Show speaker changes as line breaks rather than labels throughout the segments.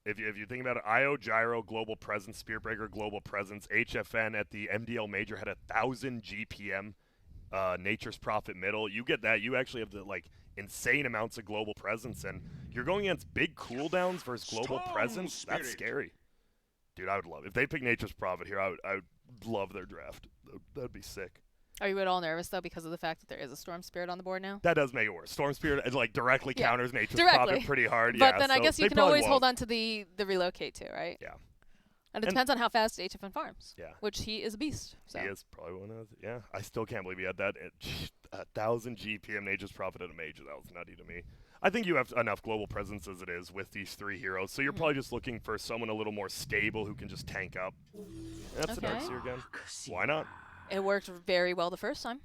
If you think about it, IO Gyro global presence, Spirit Breaker global presence, HFN at the MDL major had 1,000 GPM. Nature's Prophet middle. You get that. You actually have the insane amounts of global presence, and you're going against big cooldowns versus global presence. That's scary, dude. I would love if they pick Nature's Prophet here. I would love their draft. That'd be sick.
Are you at all nervous though because of the fact that there is a Storm Spirit on the board now?
That does make it worse. Storm Spirit directly counters Nature's
directly.
Prophet pretty hard.
But
yeah,
then
so
I guess you can always hold on to the relocate too, right?
Yeah.
And it depends on how fast HFN farms.
Yeah.
Which he is a beast. So.
He is probably one of yeah. I still can't believe he had that 1,000 GPM Nature's Prophet at a major. That was nutty to me. I think you have enough global presence as it is with these 3 heroes, so you're probably just looking for someone a little more stable who can just tank up. That's the Darkseer again. Why not?
It worked very well the first time.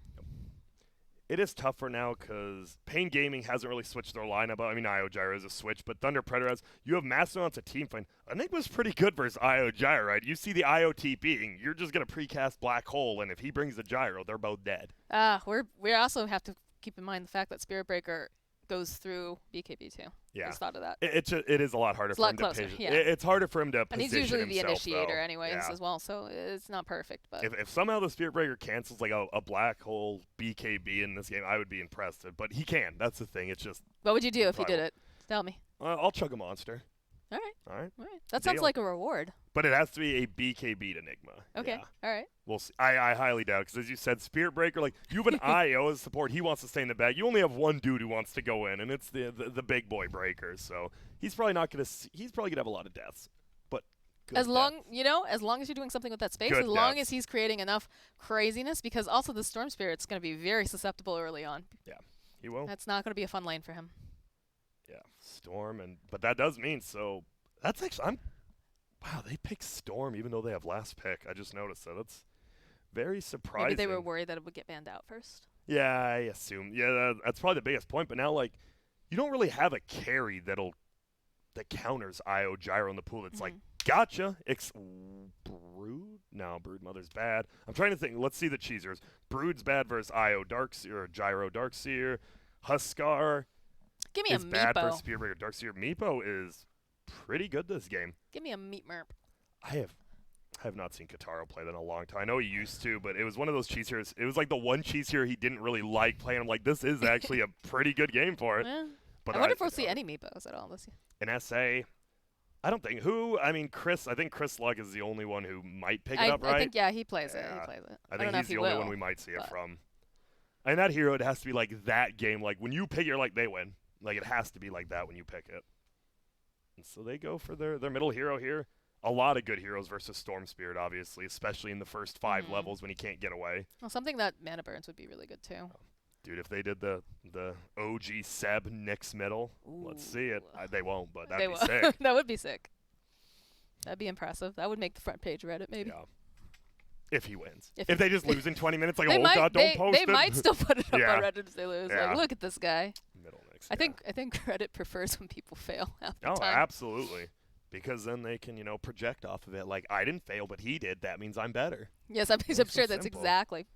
It is tougher now because paiN Gaming hasn't really switched their lineup. I mean, IO Gyro is a switch, but Thunder Predator has. You have Mastodon's a team fight. I think was pretty good versus IO Gyro, right? You see the IO TPing, you're just going to precast Black Hole, and if he brings the Gyro, they're both dead.
We also have to keep in mind the fact that Spirit Breaker goes through BKB too.
Yeah.
Just thought of that.
It is a lot harder for him to position.
Yeah.
It's harder for him to
and
position
he's usually the
himself,
initiator
though.
anyways as well, so it's not perfect. But
if somehow the Spirit Breaker cancels a Black Hole BKB in this game, I would be impressed. But he can. That's the thing. It's just.
What would you do if he did it? Tell me.
I'll chug a monster.
All right.
All right.
That sounds like a reward.
But it has to be a BKB Enigma.
Okay.
Yeah.
All right.
We'll see. I highly doubt it because, as you said, Spirit Breaker, you have an IO as support. He wants to stay in the bag. You only have one dude who wants to go in, and it's the big boy Breaker. So he's probably not going to. He's probably going to have a lot of deaths. But
as long as you're doing something with that space, as long as he's creating enough craziness, because also the Storm Spirit's going to be very susceptible early on.
Yeah, he will.
That's not going to be a fun lane for him.
Yeah, Storm, but that does mean so. That's actually wow, they picked Storm even though they have last pick. I just noticed that. That's very surprising.
Maybe they were worried that it would get banned out first.
Yeah, I assume. Yeah, that's probably the biggest point. But now, you don't really have a carry that counters IO Gyro in the pool. It's gotcha. Brood? No, Brood Mother's bad. I'm trying to think. Let's see the cheesers. Brood's bad versus IO Darkseer, Gyro Darkseer. Huskar.
Give me a
is bad
Meepo.
versus Spearbreaker Darkseer. Meepo is pretty good this game.
Give me a Meat Merp.
I have not seen Kataro play that in a long time. I know he used to, but it was one of those cheese heroes. It was like the one cheese hero he didn't really like playing. I'm like, this is actually a pretty good game for it.
Yeah.
But
I wonder if we'll see any Meepos at all this year.
An SA, I don't think. I mean, Chris. I think Chris Luck is the only one who might pick it up, right?
I think, he plays it. He plays it.
I think he's the only one we might see it from. And that hero, it has to be like that game. Like, when you pick it, they win. Like, it has to be like that when you pick it. And so they go for their middle hero here. A lot of good heroes versus Storm Spirit, obviously, especially in the first 5 levels when he can't get away.
Well, something that Mana Burns would be really good, too.
Dude, if they did the OG Seb Nyx middle, let's see it. They won't, but that'd be sick.
That would be sick. That'd be impressive. That would make the front page Reddit, maybe.
Yeah. If he wins. If they just lose in 20 minutes, God, don't post it.
They might still put it up on Reddit if they lose.
Yeah.
Like, look at this guy.
Middle Nyx.
I think Reddit prefers when people fail half the time.
Oh, absolutely. Because then they can, project off of it. Like, I didn't fail, but he did. That means I'm better.
Yes, I'm sure that's exactly.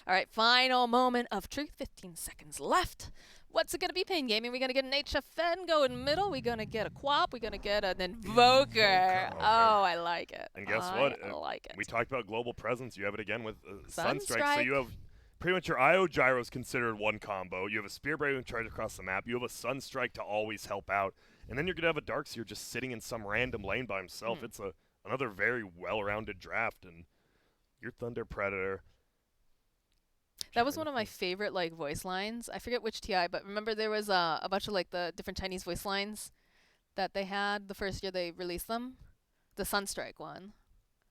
All right, final moment of truth. 15 seconds left. What's it going to be, paiN Gaming? We're going to get an HFN going middle. We're going to get a Quap. We're going to get an Invoker. Okay. Oh, I like it.
And guess what?
I like it.
We talked about global presence. You have it again with
Sunstrike.
So you have pretty much your IO Gyro is considered one combo. You have a Spear Brave charge across the map. You have a Sunstrike to always help out. And then you're going to have a Darkseer just sitting in some random lane by himself. It's another very well-rounded draft. And your Thunder Predator.
That was one of my favorite voice lines. I forget which TI, but remember there was a bunch of the different Chinese voice lines that they had the first year they released them. The Sunstrike one.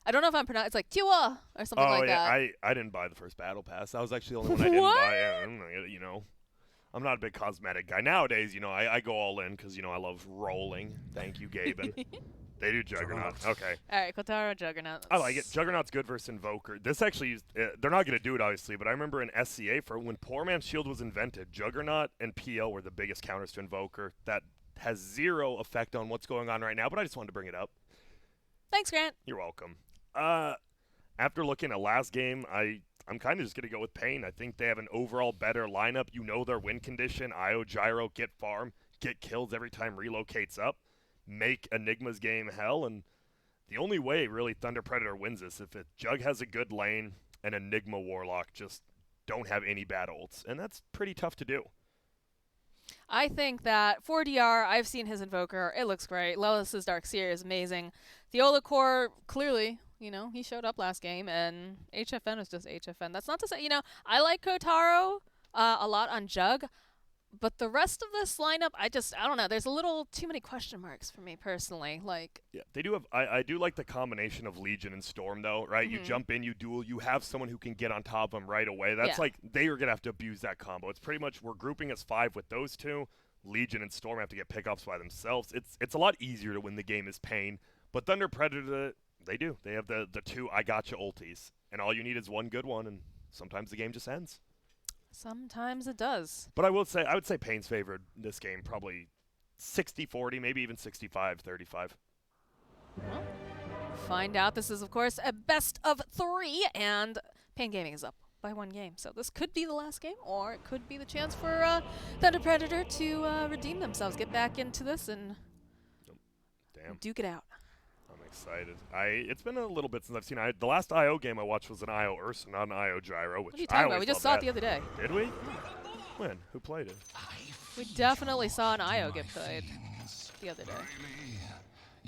I don't know if I'm pronouncing. It's like Tiwa or something like that.
I didn't buy the first battle pass. That was actually the only one I didn't buy. I'm not a big cosmetic guy nowadays. I go all in because I love rolling. Thank you, Gaben. They do Juggernaut. Okay.
All right, Kotaro Juggernaut.
I like it. Juggernaut's good versus Invoker. This actually, they're not going to do it, obviously, but I remember in SCA, for when Poor Man's Shield was invented, Juggernaut and PL were the biggest counters to Invoker. That has zero effect on what's going on right now, but I just wanted to bring it up.
Thanks, Grant.
You're welcome. After looking at last game, I'm kind of just going to go with paiN. I think they have an overall better lineup. Their win condition. IO Gyro, get farm. get kills every time relocates up, make Enigma's game hell, and the only way really Thunder Predator wins this if Jug has a good lane and Enigma Warlock just don't have any bad ults, and that's pretty tough to do.
I think that for DR, I've seen his Invoker. It looks great. Lelis's Darkseer is amazing. The Ola Core, clearly, you know, he showed up last game, and HFN was just HFN. That's not to say, you know, I like Kotaro a lot on Jug, but the rest of this lineup, I don't know. There's a little too many question marks for me personally. Like,
yeah, they do have. I do like the combination of Legion and Storm, though, right? You jump in, you duel, you have someone who can get on top of them right away. That's like they are gonna have to abuse that combo. It's pretty much we're grouping as 5 with those two. Legion and Storm have to get pickups by themselves. It's a lot easier to win the game as paiN, but Thunder Predator, they do. They have the two I gotcha ultis, and all you need is one good one, and sometimes the game just ends.
Sometimes it does.
But I would say paiN's favored this game, probably 60-40, maybe even 65-35.
Well, find out. This is, of course, a best of 3, and paiN Gaming is up by 1 game. So this could be the last game, or it could be the chance for Thunder Predator to redeem themselves, get back into this, and duke it out.
I'm excited. It's been a little bit since I've seen the last IO game I watched was an IO Ursa, not an IO Gyro, which
what are you talking about? We just saw it the other day.
Did we? When? Who played it?
We definitely saw an IO get played the other day.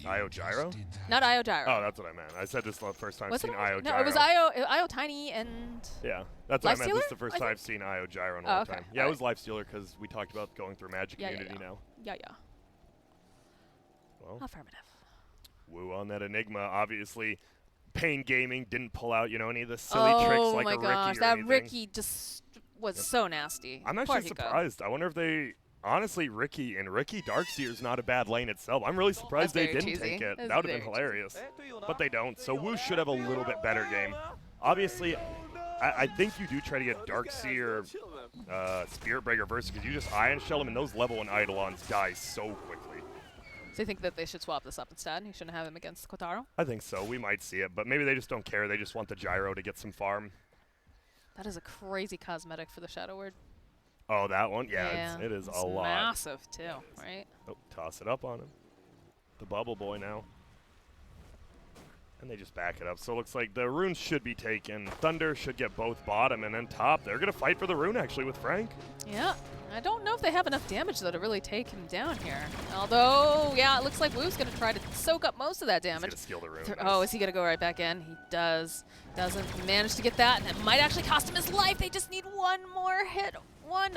IO Gyro?
Not IO Gyro.
Oh, that's what I meant. I said this is the first time I've seen IO Gyro.
No, it was IO Tiny and...
Yeah, that's what I meant. This is the first
I
time I've seen IO Gyro in a long time. Yeah, it was Lifestealer because we talked about going through Magic Unity now.
Yeah.
Well,
affirmative.
Woo on that Enigma. Obviously, paiN Gaming didn't pull out, any of the silly tricks like a Ricky or anything. Oh my gosh,
that Ricky just was so nasty.
I'm actually surprised. I wonder if they... Honestly, Ricky Darkseer is not a bad lane itself. I'm really surprised they didn't take it. That would have been hilarious. But they don't. So Wu should have a little bit better game. Obviously, I think you do try to get Darkseer Spirit Breaker versus because you just Ion Shell him and those level 1 Eidolons die so quickly.
So you think that they should swap this up instead? You shouldn't have him against Kotaro?
I think so. We might see it. But maybe they just don't care. They just want the Gyro to get some farm.
That is a crazy cosmetic for the Shadow Word.
Oh, that one? Yeah, it is a lot.
Massive, too, right?
Oh, toss it up on him. The Bubble Boy now. And they just back it up. So it looks like the runes should be taken. Thunder should get both bottom and then top. They're going to fight for the rune, actually, with Frank.
Yeah. I don't know if they have enough damage, though, to really take him down here. Although, yeah, it looks like Wu's going to try to soak up most of that damage.
He's going to steal the rune.
Oh, is he going to go right back in? He does. Doesn't manage to get that, and it might actually cost him his life. They just need one more hit. 1,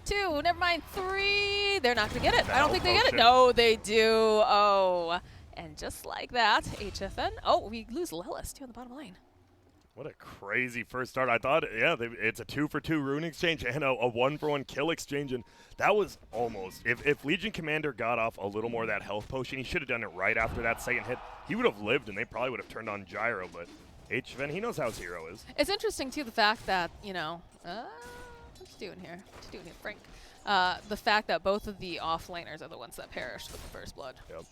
2, never mind, 3. They're not going to get it. I don't think they get it. No, they do. Oh. And just like that, HFN. Oh, we lose Lelis, too, on the bottom lane.
What a crazy first start. I thought, yeah, it's a 2-for-2 rune exchange and a 1-for-1 kill exchange. And that was almost, if Legion Commander got off a little more of that health potion, he should have done it right after that second hit. He would have lived, and they probably would have turned on Gyro. But HFN, he knows how his hero is.
It's interesting, too, the fact that, what you doing here? What you doing here, Frank? The fact that both of the off-laners are the ones that perished with the first blood.
Yep.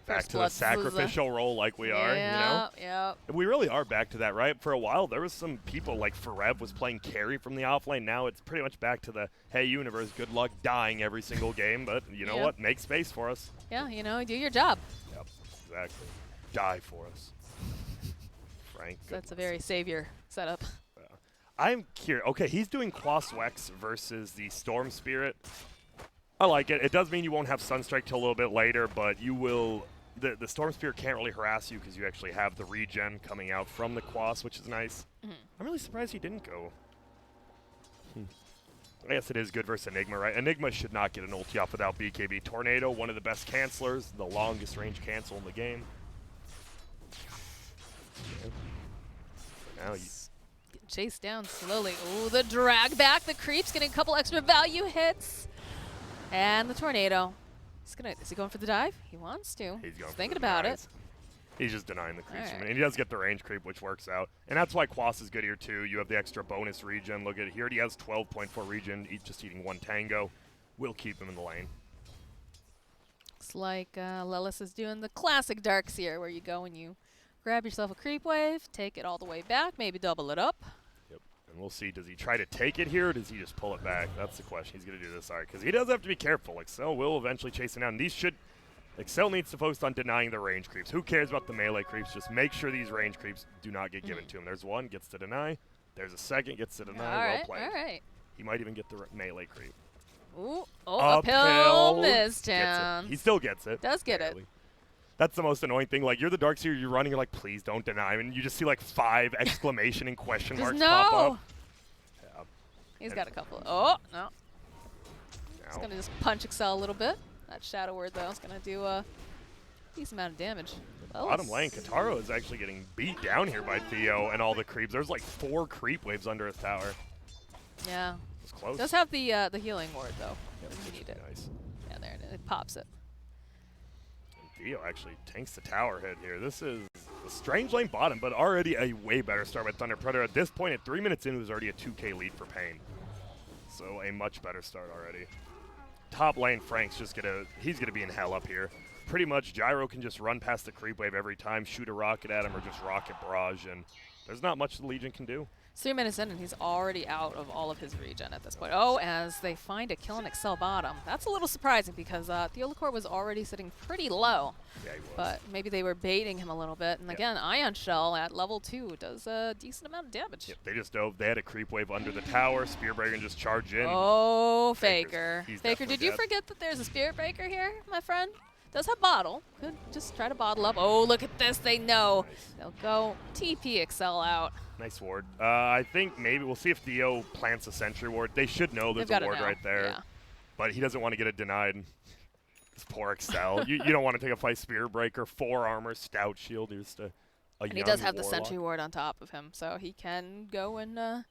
Back to the sacrificial role like we are,
Yeah.
We really are back to that, right? For a while, there was some people like Forev was playing carry from the offlane. Now it's pretty much back to the, hey, universe, good luck dying every single game, but you know what? Make space for us.
Yeah, do your job.
Yep, exactly. Die for us. Frank.
So that's a very savior setup.
I'm curious. Okay, he's doing Quaswex versus the Storm Spirit. I like it. It does mean you won't have Sunstrike till a little bit later, but you will... The Storm Spirit can't really harass you because you actually have the regen coming out from the Quas, which is nice. I'm really surprised he didn't go. I guess it is good versus Enigma, right? Enigma should not get an ulti off without BKB. Tornado, one of the best cancelers, the longest range cancel in the game. Now you...
Getting chased down slowly. Ooh, the drag back, the creeps, getting a couple extra value hits. And the Tornado. Is he going for the dive? He wants to. He's thinking about it.
He's just denying the creeps from it. And he does get the range creep, which works out. And that's why Quas is good here, too. You have the extra bonus regen. Look at it. Here he has 12.4 regen, just eating 1 tango. We'll keep him in the lane.
Looks like Lelis is doing the classic Darkseer, where you go and you grab yourself a creep wave, take it all the way back, maybe double it up.
Yep. And we'll see, does he try to take it here, or does he just pull it back? That's the question. He's going to do this, all right, because he does have to be careful. Excel will eventually chase him down. These should, Excel needs to focus on denying the range creeps. Who cares about the melee creeps? Just make sure these range creeps do not get given to him. There's one, gets to deny. There's a second, gets to deny. Well played.
All right.
He might even get the melee creep.
Ooh, uphill, missed him.
He still gets it.
Does get it.
That's the most annoying thing. Like, you're the Darkseer, you're running, you're like, please don't deny. And you just see like 5 exclamation and question marks pop up. Yeah.
He's got a couple. Oh, no. He's going to just punch Excel a little bit. That Shadow Word, though, is going to do a decent amount of damage.
Bottom lane, Kataro is actually getting beat down here by Theo and all the creeps. There's like 4 creep waves under his tower.
Yeah.
It's close.
Does have the healing ward, though. If you need it.
Nice.
Yeah, there it is. It pops it.
Theo actually tanks the tower hit here. This is a strange lane bottom, but already a way better start by Thunder Predator. At this point, at 3 minutes in, it was already a 2K lead for paiN. So a much better start already. Top lane, Frank's just he's gonna be in hell up here. Pretty much, Gyro can just run past the creep wave every time, shoot a rocket at him, or just rocket barrage, and there's not much the Legion can do.
3 minutes in, and he's already out of all of his regen at this point. Oh, as they find a kill in Excel bottom. That's a little surprising because Theolacor was already sitting pretty low.
Yeah, he was.
But maybe they were baiting him a little bit. And again, Ion Shell at level 2 does a decent amount of damage.
Yep, they just dove. They had a creep wave under the tower. Spearbreaker and just charge in.
Oh, Faker. Faker, did you
dead.
forget that there's a Spirit Breaker here, my friend? Does have bottle. Could just try to bottle up. Oh, look at this. They know.
Nice.
They'll go TP Excel out.
Nice ward. I think maybe we'll see if Theo plants a sentry ward. They should know there's a ward right there.
Yeah.
But he doesn't want to get it denied. This poor Excel. you don't want to take a fight Spear Breaker, 4 armor, stout shield. You're just a
and he does have the sentry ward on top of him, so he can go and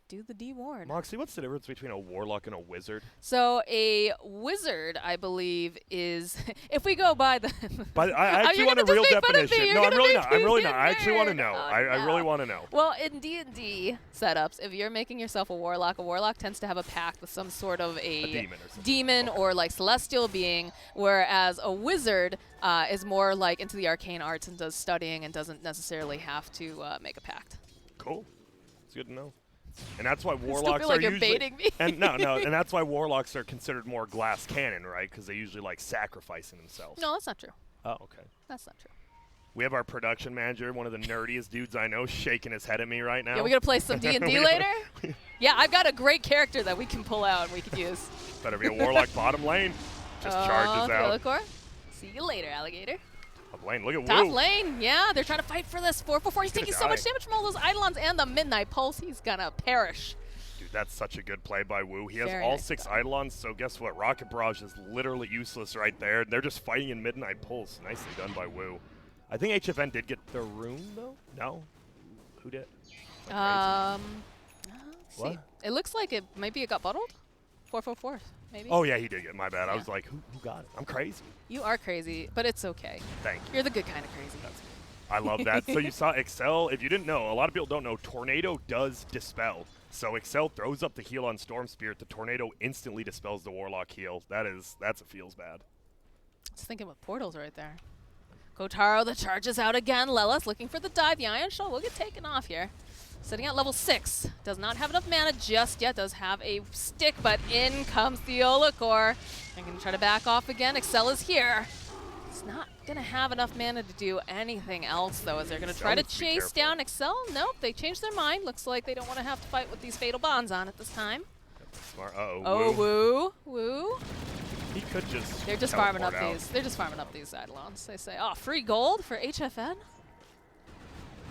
do the D ward.
Moxxi, what's the difference between a warlock and a wizard?
So a wizard, I believe, is if we go by the.
But I actually want a real definition. No, I'm really not. I'm really not. I actually want to know. I really want to know.
Well, in D&D setups, if you're making yourself a warlock tends to have a pact with some sort of a demon or like celestial being, whereas a wizard is more like into the arcane arts and does studying and doesn't necessarily have to make a pact.
Cool. It's good to know. And that's why warlocks
I still feel like you're
usually
baiting me.
and and that's why warlocks are considered more glass cannon, right? Because they usually like sacrificing themselves.
No, that's not true.
Oh, okay.
That's not true.
We have our production manager, one of the nerdiest dudes I know, shaking his head at me right now.
Yeah, we gonna play some D&D later. Yeah, I've got a great character that we can pull out and we could use.
Better be a warlock bottom lane. Just charges out.
Theolacor. See you later, alligator.
Top lane, look at
Top
Woo.
lane, yeah, they're trying to fight for this 4-4-4. He's taking so much damage from all those Eidolons and the Midnight Pulse. He's gonna perish.
Dude, that's such a good play by Woo. He has
Very
all
nice
6
play.
Eidolons, so guess what? Rocket Barrage is literally useless right there. They're just fighting in Midnight Pulse. Nicely done by Woo. I think HFN did get the rune, though? No? Who did?
Let's
What?
see. It looks like maybe it got bottled? 4-4-4, maybe?
Oh, yeah, he did get it. My bad.
Yeah.
I was like, who got it? I'm crazy.
You are crazy, but it's okay.
Thank you.
You're the good kind of crazy.
I love that. So you saw Excel. If you didn't know, a lot of people don't know, Tornado does dispel. So Excel throws up the heal on Storm Spirit. The Tornado instantly dispels the Warlock heal. That's a feels bad.
Just thinking with portals right there. Kotaro, the charge is out again. Lelis looking for the dive. The Ion Shell will get taken off here. Sitting at level 6. Does not have enough mana just yet. Does have a stick, but in comes Theolacor. They're going to try to back off again. Excel is here. It's not going to have enough mana to do anything else, though, as they're going to try to chase down Excel. Nope, they changed their mind. Looks like they don't want to have to fight with these Fatal Bonds on at this time.
Smart.
Oh, Woo.
He could just
They're just farming up these. They're just farming up these Eidolons. They say, oh, free gold for HFN?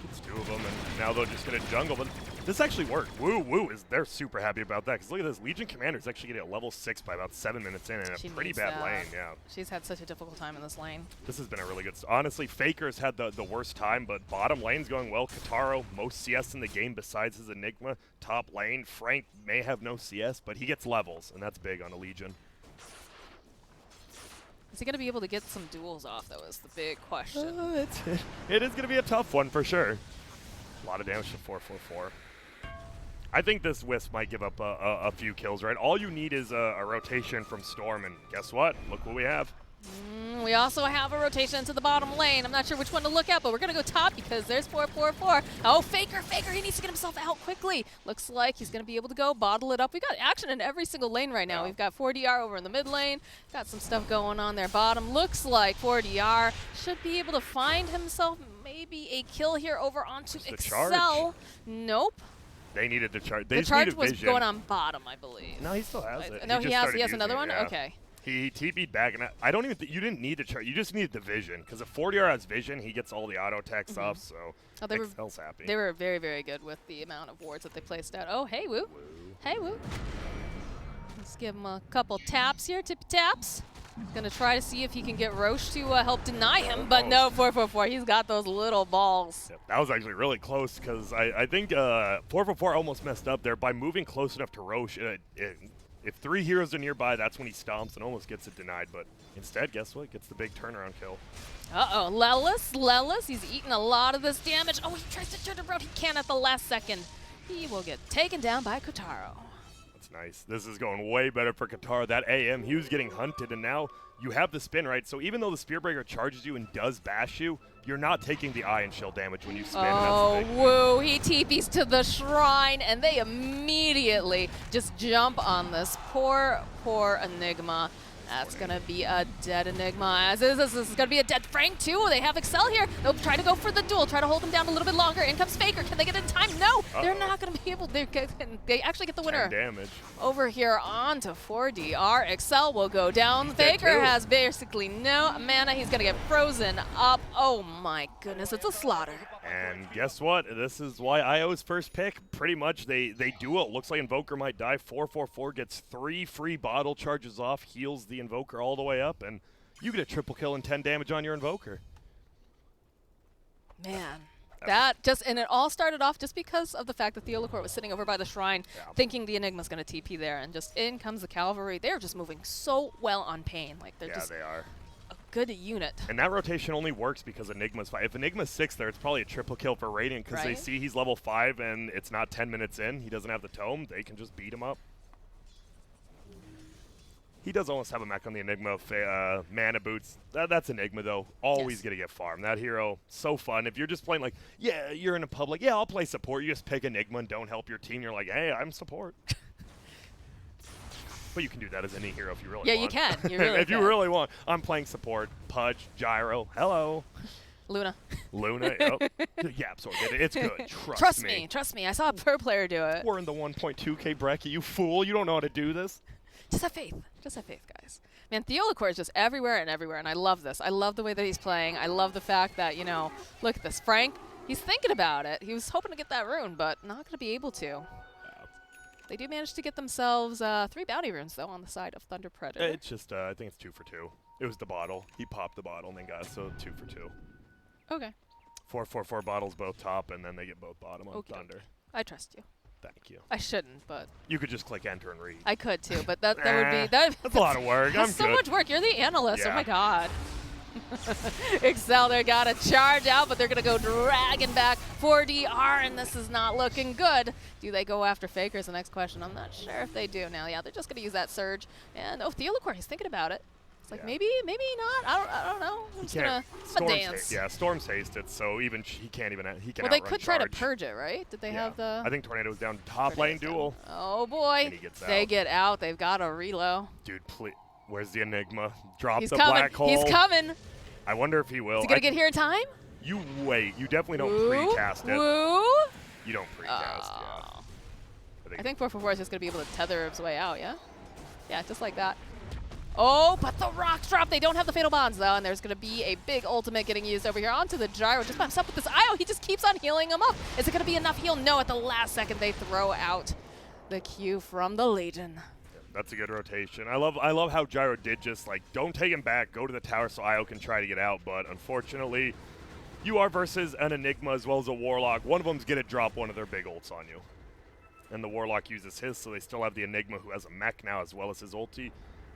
It's 2 of them, and now they're just going to jungle. But this actually worked. Woo they're super happy about that. Because look at this. Legion Commander's actually getting a level 6 by about 7 minutes in a pretty bad lane. Yeah.
She's had such a difficult time in this lane.
This has been a really good honestly, Faker's had the worst time, but bottom lane's going well. Kataro, most CS in the game besides his Enigma. Top lane, Frank may have no CS, but he gets levels, and that's big on a Legion.
Is he going to be able to get some duels off, though, is the big question.
It is going to be a tough one for sure. A lot of damage to 4-4-4. I think this Wisp might give up a few kills, right? All you need is a rotation from Storm, and guess what? Look what we have.
We also have a rotation into the bottom lane. I'm not sure which one to look at, but we're going to go top because there's 444. Oh, Faker, he needs to get himself out quickly. Looks like he's going to be able to go bottle it up. We got action in every single lane right now. We've got 4DR over in the mid lane. Got some stuff going on there bottom. Looks like 4DR should be able to find himself maybe a kill here over onto Excel. Nope.
They needed the charge.
The charge was going on bottom, I believe.
No, he still has it.
No, he has another one?
Yeah.
Okay.
He TP'd back, and I don't even you didn't need the charge. You just needed the vision, because if 4DR has vision, he gets all the auto attack stuff, so Excel's happy.
They were very, very good with the amount of wards that they placed out. Oh, hey, Woo. Hey, Woo. Let's give him a couple taps here, tippy taps. Gonna try to see if he can get Roche to help deny him, but no, 444. He's got those little balls.
Yep, that was actually really close because I think 444 almost messed up there by moving close enough to Roche. If 3 heroes are nearby, that's when he stomps and almost gets it denied. But instead, guess what? Gets the big turnaround kill.
Uh-oh, Lelis, he's eating a lot of this damage. Oh, he tries to turn around. He can at the last second. He will get taken down by Kotaro.
Nice. This is going way better for Qatar. That AM, he was getting hunted, and now you have the spin, right? So even though the Spearbreaker charges you and does bash you, you're not taking the eye and shield damage when you spin.
Oh, Woo. He TPs to the shrine, and they immediately just jump on this poor Enigma. That's going to be a dead Enigma. As is, this is going to be a dead Frank, too. They have Excel here. They'll try to go for the duel, try to hold him down a little bit longer. In comes Faker. Can they get it in time? No, they're not going to be able to. They actually get the winner.
10 damage.
Over here onto 4DR. Excel will go down. Faker has basically no mana. He's going to get frozen up. Oh, my goodness. It's a slaughter.
And guess what? This is why IO's first pick. Pretty much they duel. It looks like Invoker might die. 444 gets 3 free bottle charges off, heals the Invoker all the way up, and you get a triple kill and 10 damage on your Invoker.
Man. And it all started off just because of the fact that Theolicourt was sitting over by the shrine, thinking the Enigma's going to TP there, and just in comes the cavalry. They're just moving so well on paiN. Like they're just
they are.
A good unit.
And that rotation only works because Enigma's 5. If Enigma's 6 there, it's probably a triple kill for Radiant because they see he's level 5 and it's not 10 minutes in. He doesn't have the tome. They can just beat him up. He does almost have a mech on the Enigma. Mana boots. That's Enigma, though. Always going to get farmed. That hero, so fun. If you're just playing like, yeah, you're in a public, yeah, I'll play support. You just pick Enigma and don't help your team. You're like, hey, I'm support. But you can do that as any hero if you really want.
Yeah, you can. You really
if you really want. I'm playing support. Pudge, Gyro. Hello.
Luna.
Yep. Yeah, absolutely. It's good.
Trust me. Trust me. I saw a pro player do it.
We're in the 1.2K bracket, you fool. You don't know how to do this.
Just have faith. Just have faith, guys. Man, Theolicourt is just everywhere, and I love this. I love the way that he's playing. I love the fact that, look at this. Frank, he's thinking about it. He was hoping to get that rune, but not going to be able to. They do manage to get themselves 3 bounty runes, though, on the side of Thunder Predator.
It's just, I think it's 2 for 2. It was the bottle. He popped the bottle and then got it, so 2 for 2.
Okay.
4 bottles both top, and then they get both bottom on Thunder.
I trust you.
Thank you.
I shouldn't, but
you could just click enter and read.
I could too, but that would be that's
a lot of work.
That's so much work. You're the analyst. Yeah. Oh my god. Excel, they got to charge out, but they're going to go dragging back 4DR, and this is not looking good. Do they go after Faker is the next question. I'm not sure if they do now. Yeah, they're just going to use that surge. And Theolicourt, he's thinking about it. It's like maybe not. I don't know. I'm just gonna dance.
Storm's hasted, so even he can't even. He can.
Well, they could try to purge it, right? Did they have the?
I think Tornado's down top lane duel.
Oh boy, they get out. They've got a reload.
Dude, please. Where's the Enigma? Drop
the
black hole.
He's coming.
I wonder if he will.
Is he gonna get here in time?
You wait. You definitely don't precast it.
Woo.
You don't precast.
I think 444 is just gonna be able to tether his way out. Yeah. Yeah, just like that. Oh, but the rocks drop. They don't have the fatal bonds, though, and there's going to be a big ultimate getting used over here onto the Gyro. Just bumps up with this IO. He just keeps on healing him up. Is it going to be enough heal? No, at the last second, they throw out the Q from the Legion.
That's a good rotation. I love how Gyro did just, like, don't take him back. Go to the tower so IO can try to get out, but unfortunately, you are versus an Enigma as well as a Warlock. One of them's going to drop one of their big ults on you. And the Warlock uses his, so they still have the Enigma who has a mech now as well as his ulti.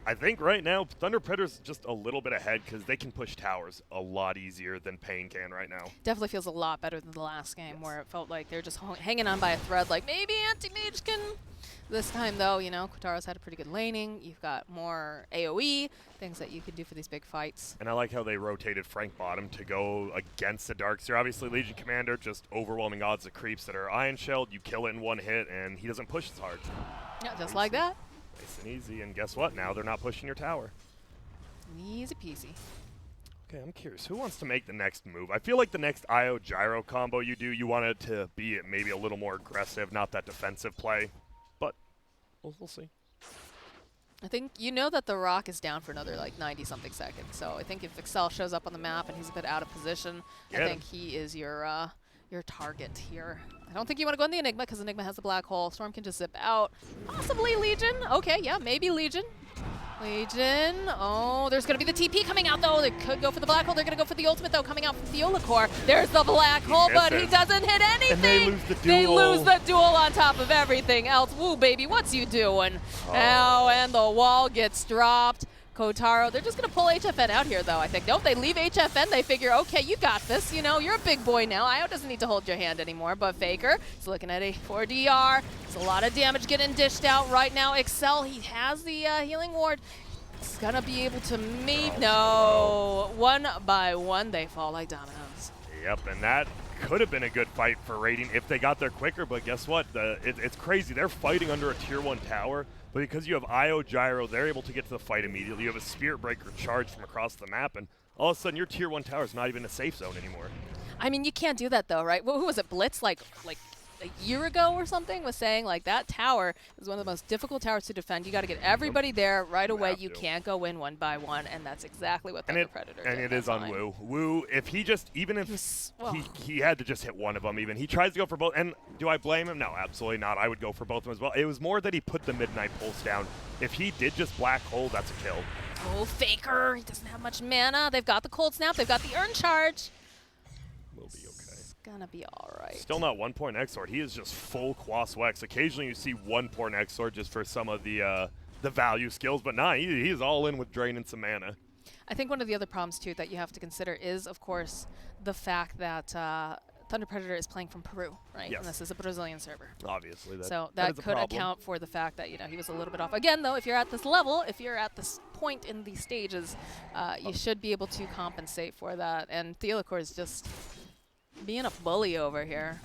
I think right now Thunder Predator's just a little bit ahead because they can push towers a lot easier than paiN can right now.
Definitely feels a lot better than the last game where it felt like they're just hanging on by a thread, like maybe Anti-Mage can. This time though, you know, Kotaro's had a pretty good laning. You've got more AoE, things that you can do for these big fights.
And I like how they rotated Frank Bottom to go against the Darkseer. Obviously Legion Commander, just overwhelming odds of creeps that are Iron Shelled. You kill it in one hit and he doesn't push as hard.
Yeah, just like that.
Nice and easy, and guess what? Now they're not pushing your tower.
Easy peasy.
Okay, I'm curious. Who wants to make the next move? I feel like the next IO Gyro combo you do, you want it to be maybe a little more aggressive, not that defensive play. But we'll see.
I think you know that the Rock is down for another like 90-something seconds. So I think if Excel shows up on the map and he's a bit out of position, I think he is your target here. I don't think you want to go in the Enigma because Enigma has the black hole. Storm can just zip out. Possibly Legion. Okay, yeah, maybe Legion. Legion. Oh, there's going to be the TP coming out, though. They could go for the black hole. They're going to go for the ultimate, though, coming out from Theola Core. There's the black hole, but he doesn't hit anything.
And they lose the duel.
They lose the duel on top of everything else. Woo, baby, what's you doing? Oh, and the wall gets dropped. Kotaro, they're just going to pull HFN out here, though, I think. Nope, they leave HFN. They figure, okay, you got this. You know, you're a big boy now. IO doesn't need to hold your hand anymore, but Faker is looking at a 4DR. It's a lot of damage getting dished out right now. Excel, he has the healing ward. He's going to be able to maybe... No. One by one, they fall like dominoes.
Yep, and that could have been a good fight for Raiding if they got there quicker, but guess what? It's crazy. They're fighting under a tier 1 tower. But because you have IO Gyro, they're able to get to the fight immediately. You have a Spirit Breaker charge from across the map, and all of a sudden your tier 1 tower is not even a safe zone anymore.
I mean, you can't do that though, right? Who was it? Blitz, like a year ago or something, was saying like that tower is one of the most difficult towers to defend. You got to get everybody there right away. You can't go in one by one, and that's exactly what Thunder Predator did.
And it is on Wu. Wu, if he just, even if he had to just hit one of them even, he tries to go for both. And do I blame him? No, absolutely not. I would go for both of them as well. It was more that he put the Midnight Pulse down. If he did just black hole, that's a kill.
Oh, Faker, he doesn't have much mana. They've got the Cold Snap. They've got the Urn Charge.
We'll be okay.
Gonna be all right.
Still not 1 point Exort. He is just full Quas Wex. Occasionally you see 1 point Exort just for some of the value skills, but nah, he is all in with draining some mana.
I think one of the other problems too that you have to consider is, of course, the fact that Thunder Predator is playing from Peru, right?
Yes.
And this is a Brazilian server.
Obviously,
so that could account for the fact that he was a little bit off. Again, though, if you're at this level, if you're at this point in the stages, you should be able to compensate for that. And Theola Core is just being a bully over here.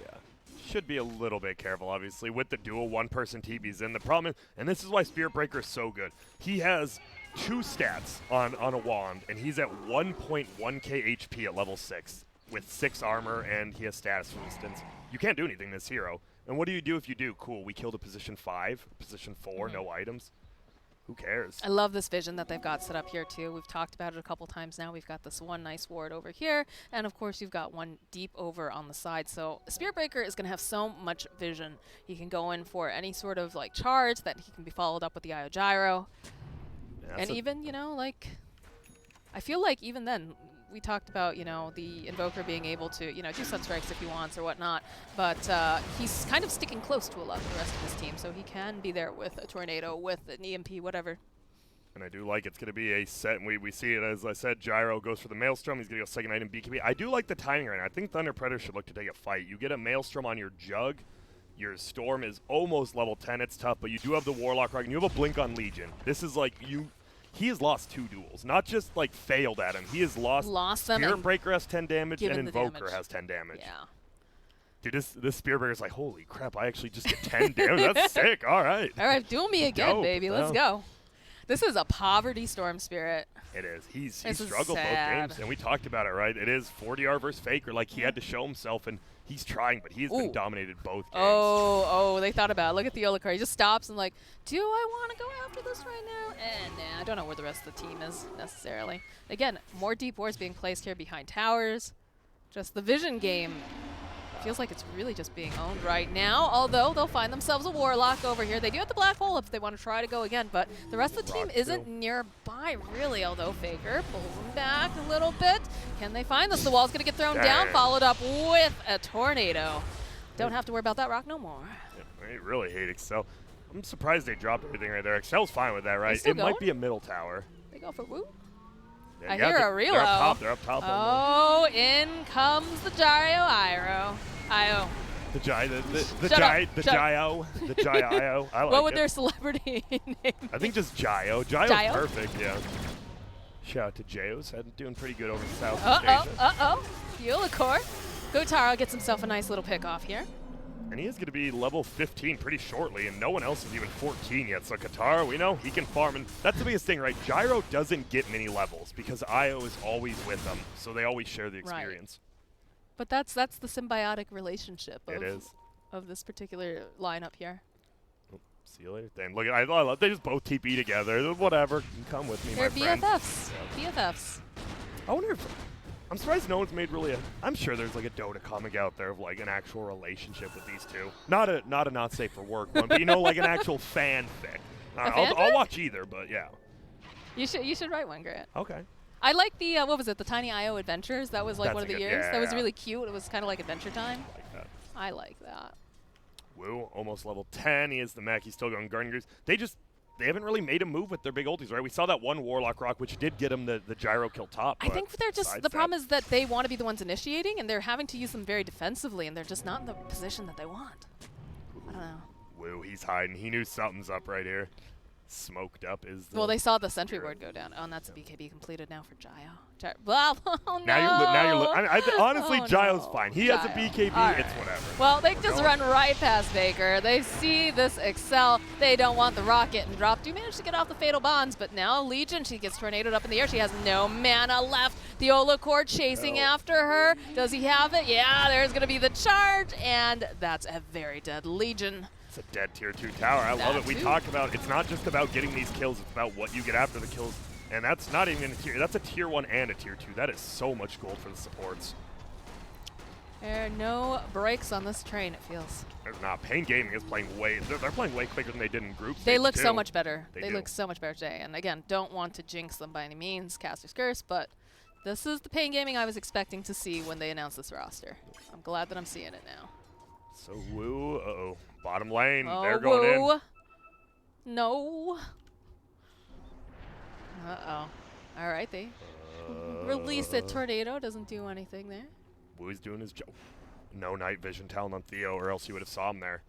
Yeah. Should be a little bit careful, obviously, with the dual one-person TBs in. The problem is, and this is why Spirit Breaker is so good, he has 2 stats on a wand, and he's at 1.1k HP at level 6 with 6 armor, and he has status, for instance. You can't do anything this hero. And what do you do if you do? Cool, we killed a position 5, position 4, no items. Who cares?
I love this vision that they've got set up here, too. We've talked about it a couple times now. We've got this one nice ward over here, and, of course, you've got one deep over on the side. So Spirit Breaker is going to have so much vision. He can go in for any sort of, like, charge that he can be followed up with the IO Gyro. Yeah, and even, I feel like even then, we talked about, the Invoker being able to, do Sunstrikes if he wants or whatnot, but he's kind of sticking close to a lot of the rest of his team, so he can be there with a Tornado, with an EMP, whatever.
And I do like it's going to be a set, and we see it, as I said, Gyro goes for the Maelstrom, he's going to go second item BKB. I do like the timing right now. I think Thunder Predator should look to take a fight. You get a Maelstrom on your Jug, your Storm is almost level 10, it's tough, but you do have the Warlock Rock, and you have a Blink on Legion. This is like, he has lost 2 duels, not just like failed at him. He has lost
them.
Spirit Breaker has 10 damage and Invoker has 10 damage.
Yeah.
Dude, this Spirit Breaker is like, holy crap, I actually just get 10 damage. That's sick. All right.
All right, duel me again, baby. Let's go. This is a poverty Storm Spirit.
It is. He's struggled both games, and we talked about it, right? It is 4DR versus Faker. Like, he had to show himself, and he's trying, but he's been dominated both games.
Oh, they thought about it. Look at the Theola Core. He just stops and like, do I want to go after this right now? Nah, I don't know where the rest of the team is necessarily. Again, more deep wards being placed here behind towers. Just the vision game feels like it's really just being owned right now, although they'll find themselves a Warlock over here. They do have the black hole if they want to try to go again, but the rest of the team isn't nearby, really, although Faker pulls them back a little bit. Can they find this? The wall's going to get thrown down, followed up with a Tornado. Don't have to worry about that rock no more.
Yeah, I really hate Excel. I'm surprised they dropped everything right there. Excel's fine with that, right?
still
It might
going?
be a middle tower.
They go for Woo.
Yeah,
I hear a
They're
reload.
up top. They're up top.
Oh, in comes the Gyro Io. Io.
The Gyro. The
Gyro.
I like
What would
it.
their celebrity name
I think just Gyro. Gyro's
Gyro?
perfect, yeah. Shout out to Jayo's. Doing pretty good over in Southeast
Uh-oh,
Asia.
uh-oh. Yulacor. Gotaro gets himself a nice little pick off here.
And he is going to be level 15 pretty shortly, and no one else is even 14 yet. So Katara, we know he can farm, and that's the biggest thing, right? Gyro doesn't get many levels because Io is always with them, so they always share the experience.
Right. But that's the symbiotic relationship
of
this particular lineup here.
Oh, see you later. Then look, I love they just both TP together. Whatever, come with me,
They're
my friend.
BFFs. BFFs.
I wonder if. I'm surprised no one's made really a. I'm sure there's like a Dota comic out there of like an actual relationship with these two. Not a not safe for work one, but you know, like an actual fanfic. I'll watch either, but yeah.
You should write one, Grant.
Okay.
I like the what was it? The Tiny IO Adventures. That was like
That's
one of the
good,
years.
yeah,
That was
yeah.
really cute. It was kind of like Adventure Time.
I like that.
I like that.
Woo, almost level 10. He is the mech. He's still going Guardian Greaves. They haven't really made a move with their big ultis, right? We saw that one Warlock Rock, which did get him the gyro kill top.
I think they're just the problem is that they want to be the ones initiating, and they're having to use them very defensively, and they're just not in the position that they want. I don't know.
Woo, he's hiding. He knew something's up right here. Smoked up is the.
Well, they saw the sentry ward go down. Oh, and that's a BKB completed now for Gyro. Well, oh no.
Now you're honestly,
Oh,
Gyro's
no.
fine. He has a
Gyro.
BKB.
All
It's
right.
whatever.
Well, they
We're
just
going.
run right past Baker. They see this Excel. They don't want the rocket and drop. Do manage to get off the fatal bonds, but now Legion, she gets tornadoed up in the air. She has no mana left. The Olacor chasing after her. Does he have it? Yeah, there's going to be the charge, and that's a very dead Legion.
It's a dead tier 2 tower. I love it. We talk about it's not just about getting these kills. It's about what you get after the kills. And that's not even a tier. That's a tier 1 and a tier 2. That is so much gold for the supports.
There are no brakes on this train, it feels.
There's not. paiN Gaming is playing way. They're playing way quicker than they did in groups.
They look so much better.
They
They
do.
look so much better today. And again, don't want to jinx them by any means, Caster's Curse, but this is the paiN Gaming I was expecting to see when they announced this roster. I'm glad that I'm seeing it now.
So Woo, uh-oh. Bottom lane,
Oh,
they're going
Woo.
in.
No. Uh-oh. All right, they release a tornado. Doesn't do anything there.
Woo's doing his job. No night vision talent on Theo, or else you would have saw him there.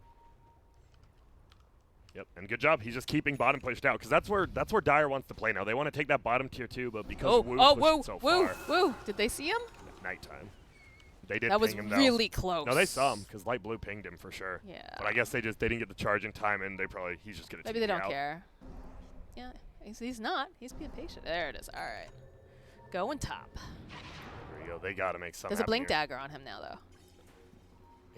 Yep, and good job. He's just keeping bottom pushed out, because that's where Dire wants to play now. They want to take that bottom tier 2, but because Woo pushed it so far.
Woo. Did they see him?
Nighttime. They did
That was
ping him, though.
really close.
No, they saw him, because Light Blue pinged him for sure.
Yeah.
But I guess they didn't get the charge in time, and he's just going to
Maybe they don't care. Yeah, he's not. He's being patient. There it is. All right. Going top.
There we go. They got to make something
There's a
happen
blink
here.
dagger on him now, though.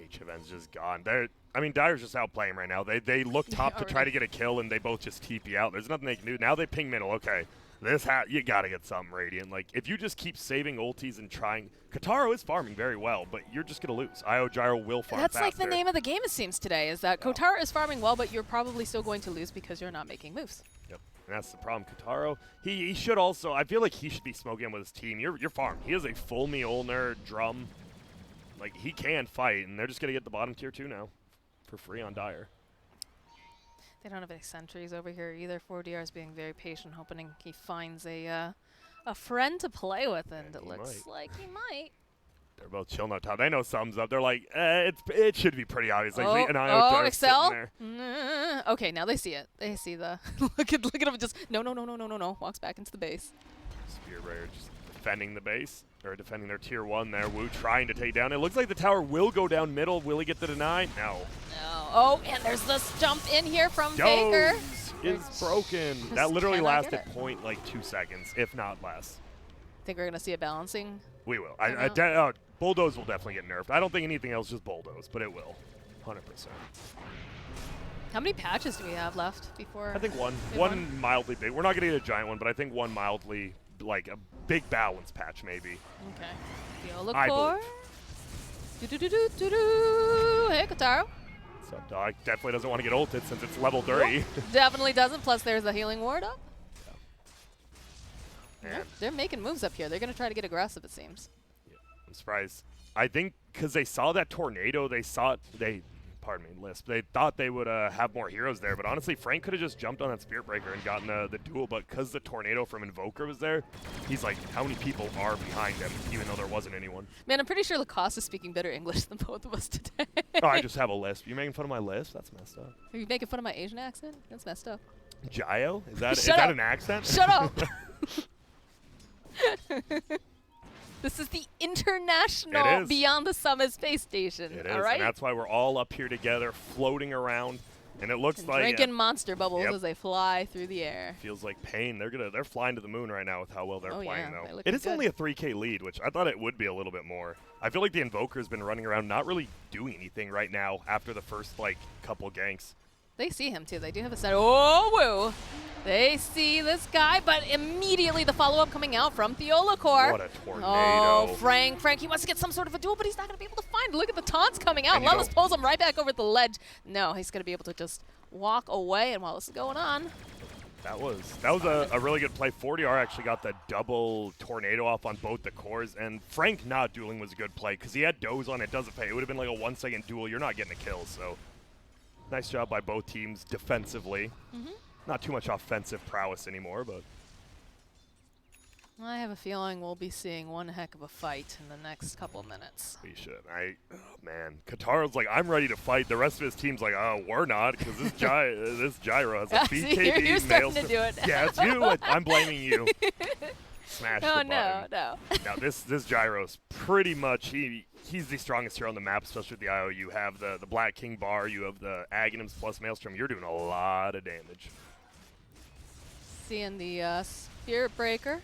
HFN's just gone. Dire's just outplaying right now. They look top to try to get a kill, and they both just TP out. There's nothing they can do. Now they ping middle. Okay, you gotta get something, Radiant. Like, if you just keep saving ultis and trying, Kataro is farming very well, but you're just gonna lose. Io Gyro will farm
That's
faster.
like the name of the game, it seems, today, is that Kotaro is farming well, but you're probably still going to lose because you're not making moves.
Yep, and that's the problem. Kataro, he should also. I feel like he should be smoking with his team. You're farmed. He has a full Mjolnir drum. Like, he can fight, and they're just gonna get the bottom tier 2 now, for free on Dire.
They don't have any sentries over here either. 4DR is being very patient, hoping he finds a friend to play with, and it looks like he might.
They're both chilling up top. They know something's up. They're like, it should be pretty obvious. Like,
Excel.
sitting there.
Okay, now they see it. They see the look at him. Just no. Walks back into the base.
Spearbreaker just defending the base, or defending their tier 1 there. Woo trying to take down. It looks like the tower will go down middle. Will he get the deny? No.
Oh, and there's this jump in here from Baker.
Is broken. That literally lasted 2 seconds, if not less.
Think we're gonna see a balancing?
We will. Bulldoze will definitely get nerfed. I don't think anything else, just Bulldoze, but it will. 100%.
How many patches do we have left before?
I think one. One mildly big. We're not going to get a giant one, but I think one mildly, like a big balance patch maybe.
Okay.
I
Yolacor. Hey, Kotaro.
So Dog definitely doesn't want to get ulted since it's level 3.
Definitely doesn't. Plus, there's the healing ward up.
Yeah.
They're making moves up here. They're going to try to get aggressive, it seems.
Yeah, I'm surprised. I think because they saw that tornado, they pardon me, Lisp. They thought they would have more heroes there, but honestly, Frank could have just jumped on that Spirit Breaker and gotten the duel, but because the tornado from Invoker was there, he's like, how many people are behind him, even though there wasn't anyone?
Man, I'm pretty sure Lacoste is speaking better English than both of us today.
Oh, I just have a lisp. You making fun of my lisp? That's messed up.
Are you making fun of my Asian accent? That's messed up.
Gio? Is that
Shut up.
an accent?
Shut up! This is the international Beyond the Summit space station.
It is,
all right?
and that's why we're all up here together, floating around, and it looks like
drinking monster bubbles as they fly through the air.
Feels like paiN. They're flying to the moon right now with how well they're playing, though.
It
is only a 3K lead, which I thought it would be a little bit more. I feel like the Invoker's been running around, not really doing anything right now after the first like couple ganks.
They see him too. They do have a set. Oh, woo! They see this guy, but immediately the follow-up coming out from TheolaCore.
What a tornado.
Oh, Frank, he wants to get some sort of a duel, but he's not going to be able to find it. Look at the taunts coming out. Lelis pulls him right back over the ledge. No, he's going to be able to just walk away, and while this is going on.
That was a really good play. 40R actually got the double tornado off on both the cores, and Frank not dueling was a good play because he had Doze on. It doesn't pay. It would have been like a 1-second duel. You're not getting a kill, so nice job by both teams defensively. Not too much offensive prowess anymore, but
I have a feeling we'll be seeing one heck of a fight in the next couple minutes.
We should. Oh man, Kataro's like, I'm ready to fight. The rest of his team's like, oh, we're not, because this Gyro has a BKB.
You're starting to do it.
Yeah, it's you. I'm blaming you. Smash the button.
No.
Now this Gyro's pretty much he's the strongest hero on the map, especially with the IO. You have the Black King bar, you have the Aghanims plus Maelstrom. You're doing a lot of damage.
Seeing the Spirit Breaker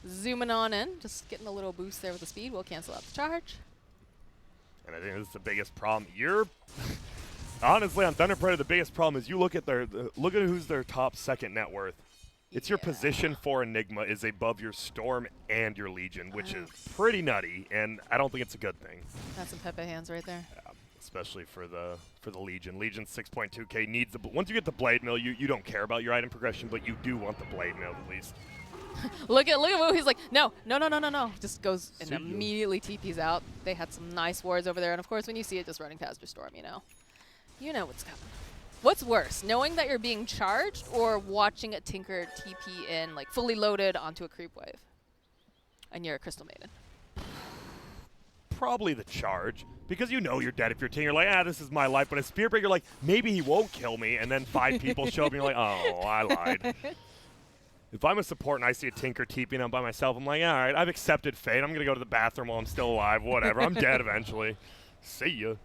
zooming on in, just getting a little boost there with the speed. We'll cancel out the charge.
And I think this is the biggest problem. Honestly, on Thunder Predator, the biggest problem is you look at who's their top second net worth. It's your position for Enigma is above your Storm and your Legion, which is pretty nutty, and I don't think it's a good thing.
That's some Pepe hands right there.
Yeah, especially for the Legion. Legion's 6.2K needs the once you get the Blade Mill, you don't care about your item progression, but you do want the Blade Mill at least.
Look at Wu. He's like, no. Just goes and immediately TPs out. They had some nice wards over there, and of course, when you see it just running past your Storm, you know what's coming. What's worse, knowing that you're being charged or watching a Tinker TP in, like, fully loaded onto a creep wave? And you're a Crystal Maiden.
Probably the charge, because you know you're dead if you're Tinker. You're like, this is my life. But a Spirit Breaker, like, maybe he won't kill me, and then 5 people show up, and you're like, oh, I lied. If I'm a support and I see a Tinker TPing I'm by myself, I'm like, all right, I've accepted fate. I'm going to go to the bathroom while I'm still alive. Whatever. I'm dead eventually. See ya.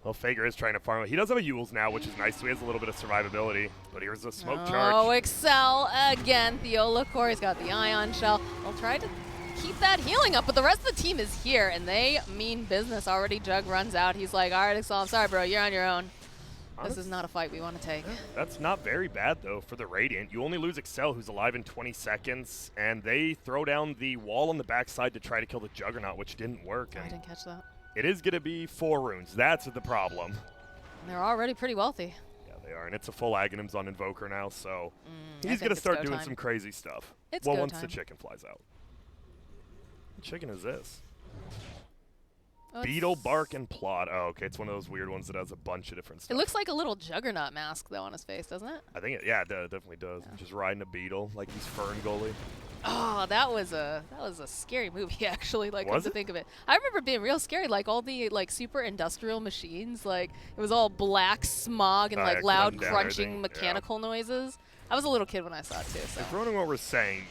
Well, Fager is trying to farm. He does have a Yules now, which is nice, so he has a little bit of survivability. But here's a smoke charge.
Oh, Excel again. TheolaCore, he's got the Ion Shell. We'll try to keep that healing up, but the rest of the team is here, and they mean business already. Jug runs out. He's like, all right, Excel, I'm sorry, bro. You're on your own. This is not a fight we want to take.
That's not very bad, though, for the Radiant. You only lose Excel, who's alive in 20 seconds, and they throw down the wall on the backside to try to kill the Juggernaut, which didn't work.
I didn't catch that.
It is going to be 4 runes. That's the problem.
And they're already pretty wealthy.
Yeah, they are, and it's a full Aghanims on Invoker now, so he's going to start doing some crazy stuff. Well, once the chicken flies out. What chicken is this? Oh, Beetle, Bark, and Plot. Oh, okay. It's one of those weird ones that has a bunch of different stuff.
It looks like a little Juggernaut mask, though, on his face, doesn't it?
I think it definitely does. Yeah. Just riding a beetle like he's Fern Gully.
Oh, that was a scary movie, actually, like, come to think of it. I remember being real scary, like, all the, like, super industrial machines, like, it was all black smog and, like, loud crunching mechanical noises. I was a little kid when I saw it, too, so.
If running what we're saying,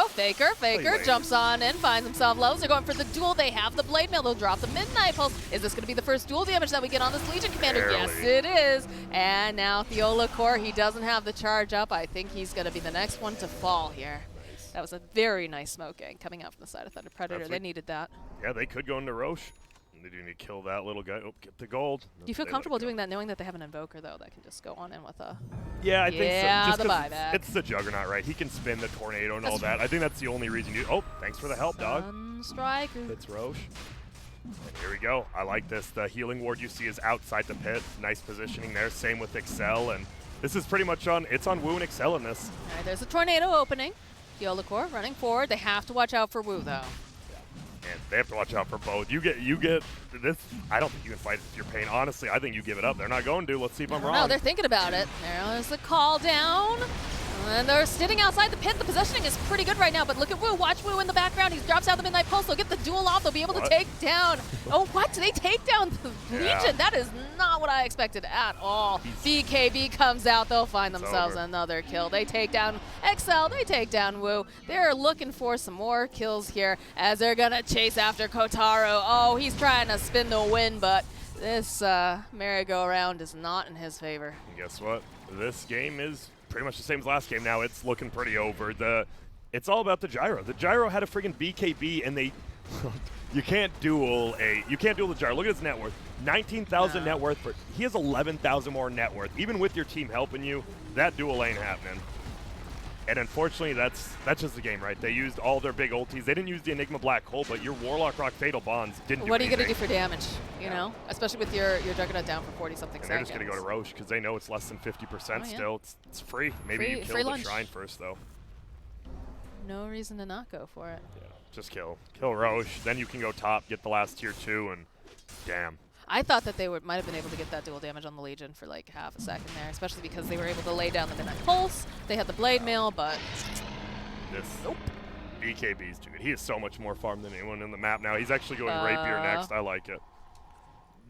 Faker jumps on in, finds himself low. They're going for the duel. They have the Blade Mail. They'll drop the Midnight Pulse. Is this going to be the first duel damage that we get on this Legion Commander? Yes, it is. And now TheolaCore, he doesn't have the charge up. I think he's going to be the next one to fall here. That was a very nice smoke gang coming out from the side of Thunder Predator. They needed that. Yeah,
they could go into Roche. They do need to kill that little guy. Oh, get the gold.
Do you feel comfortable doing that, knowing that they have an Invoker, though, that can just go on in with a...
Yeah, I think so. Just
the buyback.
It's the Juggernaut, right? He can spin the Tornado and all that. I think that's the only reason you... Oh, thanks for the help, dog.
Striker.
It's Roche. And here we go. I like this. The healing ward you see is outside the pit. Nice positioning there. Same with Excel. And this is pretty much on... It's on Wu and Excel in this.
All right, there's a Tornado opening. TheolaCore running forward. They have to watch out for Wu, though.
And They have to watch out for both. You get this. I don't think you can fight it if you're paiN. Honestly, I think you give it up. They're not going to. Let's see if I'm wrong.
No, they're thinking about it. There's the call down. And they're sitting outside the pit. The positioning is pretty good right now, but look at Wu. Watch Wu in the background. He drops out the Midnight Pulse. They'll get the duel off. They'll be able to take down. Oh, what? They take down the Legion. That is not what I expected at all. BKB comes out. They'll find themselves another kill. They take down XL. They take down Wu. They're looking for some more kills here as they're going to chase after Kotaro. Oh, he's trying to spin the win, but this merry-go-round is not in his favor.
And guess what? This game is pretty much the same as last game now. It's looking pretty over. It's all about the gyro. The gyro had a friggin' BKB, and they you can't duel the gyro. Look at his net worth. 19,000 net worth. He has 11,000 more net worth. Even with your team helping you, that duel ain't happening. And unfortunately, that's just the game, right? They used all their big ultis. They didn't use the Enigma Black Hole, but your Warlock Rock Fatal Bonds didn't do
What are you
anything.
going to do for damage, you know? Especially with your Juggernaut down for 40-something seconds.
They're just going to go to Roche because they know it's less than 50% still. It's free. Maybe you kill the Shrine first, though.
No reason to not go for it.
Yeah, just kill Roche. Then you can go top, get the last tier 2, and damn.
I thought that they might have been able to get that dual damage on the Legion for like half a second there, especially because they were able to lay down the Midnight Pulse. They had the Blade Mail, but
nope. BKB is too good. He is so much more farm than anyone in the map now. He's actually going Rapier next. I like it.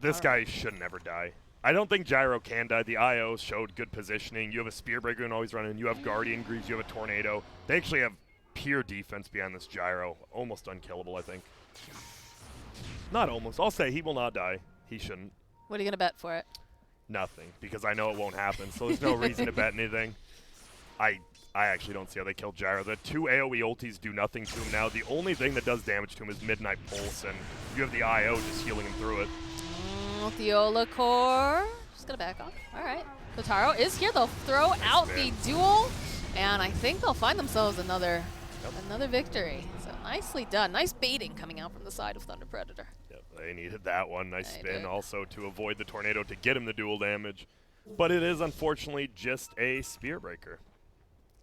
This guy should never die. I don't think Gyro can die. The IO showed good positioning. You have a Spear Breaker and always running. You have Guardian Greaves. You have a Tornado. They actually have pure defense behind this Gyro. Almost unkillable, I think. Not almost. I'll say he will not die. He shouldn't.
What are you going to bet for it?
Nothing, because I know it won't happen, so there's no reason to bet anything. I actually don't see how they kill Gyro. The 2 AoE ultis do nothing to him now. The only thing that does damage to him is Midnight Pulse, and you have the IO just healing him through it.
Theola Core. Just going to back off. All right. Kotaro is here. They'll throw out the duel, and I think they'll find themselves another victory. So nicely done. Nice baiting coming out from the side of Thunder Predator.
They needed that one. Nice spin also to avoid the Tornado to get him the dual damage. But it is unfortunately just a Spear Breaker.